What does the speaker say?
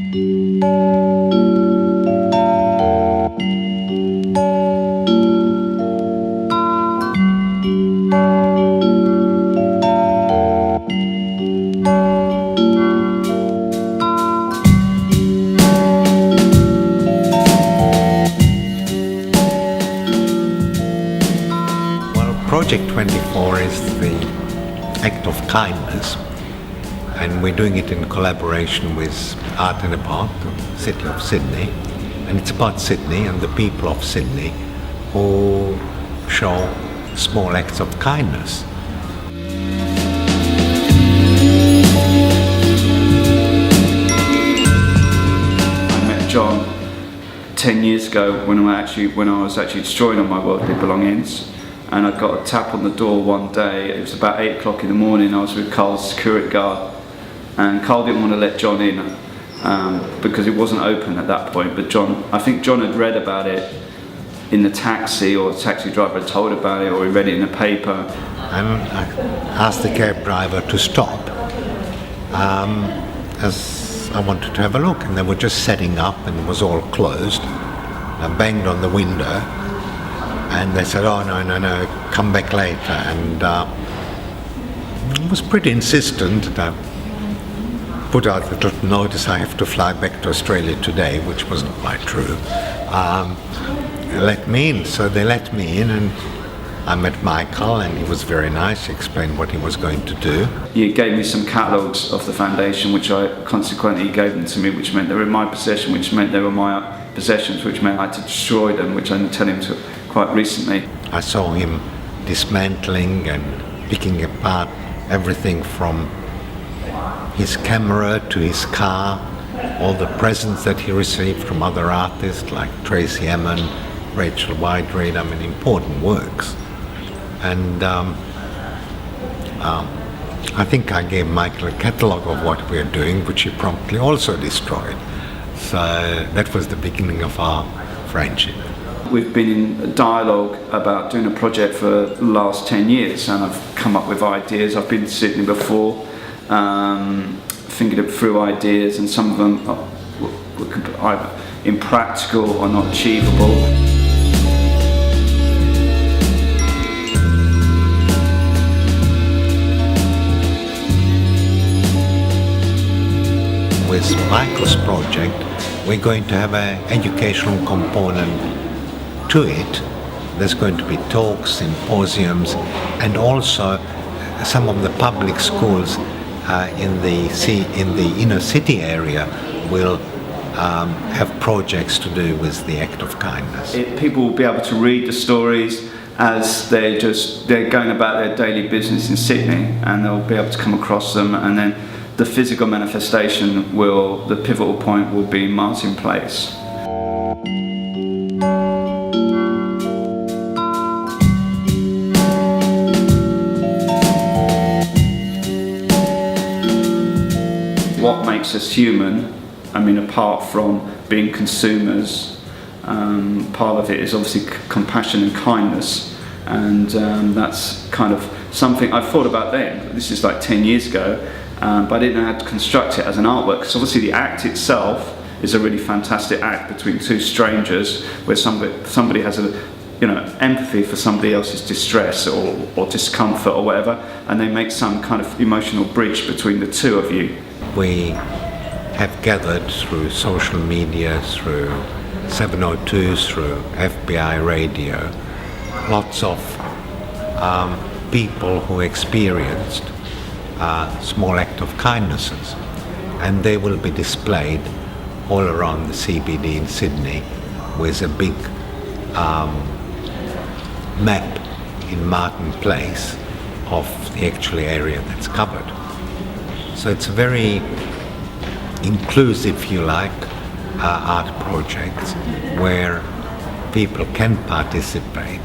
Project 24 is the act of kindness, and we're doing it in collaboration with Art and About, the City of Sydney, and it's about Sydney and the people of Sydney who show small acts of kindness. I met John 10 years ago when I was actually destroying all my worldly belongings. And I got a tap on the door one day. It was about 8 o'clock in the morning. I was with Carl's security guard, and Carl didn't want to let John in because it wasn't open at that point. But I think John had read about it in the taxi, or the taxi driver had told about it, or he read it in the paper. And I asked the cab driver to stop as I wanted to have a look, and they were just setting up and it was all closed. I banged on the window. And they said, "Oh, no, come back later." And I was pretty insistent. I put out the little notice, "I have to fly back to Australia today," which wasn't quite true. Let me in. So they let me in, and I met Michael, and he was very nice. He explained what he was going to do. He gave me some catalogues of the foundation, which I consequently gave them to me, which meant they were in my possession, which meant they were my possessions, which meant I had to destroy them, which I didn't tell him to quite recently. I saw him dismantling and picking apart everything from his camera to his car, all the presents that he received from other artists like Tracy Emin, Rachel Whiteread, important works. And I think I gave Michael a catalogue of what we are doing, which he promptly also destroyed. So that was the beginning of our friendship. We've been in dialogue about doing a project for the last 10 years, and I've come up with ideas. I've been to Sydney before, thinking through ideas, and some of them were either impractical or not achievable. With Michael's project, we're going to have an educational component to it. There's going to be talks, symposiums, and also some of the public schools in the inner city area will have projects to do with the act of kindness. People will be able to read the stories as they're going about their daily business in Sydney, and they'll be able to come across them, and then the physical manifestation the pivotal point will be Martin Place. What makes us human, apart from being consumers, part of it is obviously compassion and kindness, and that's kind of something I've thought about then. This is like 10 years ago, but I didn't know how to construct it as an artwork. So obviously the act itself is a really fantastic act between two strangers, where somebody has empathy for somebody else's distress or discomfort or whatever, and they make some kind of emotional bridge between the two of you. We have gathered through social media, through 702, through FBI radio, lots of people who experienced small act of kindnesses, and they will be displayed all around the CBD in Sydney with a big map in Martin Place of the actual area that's covered. So it's a very inclusive, if you like, art project where people can participate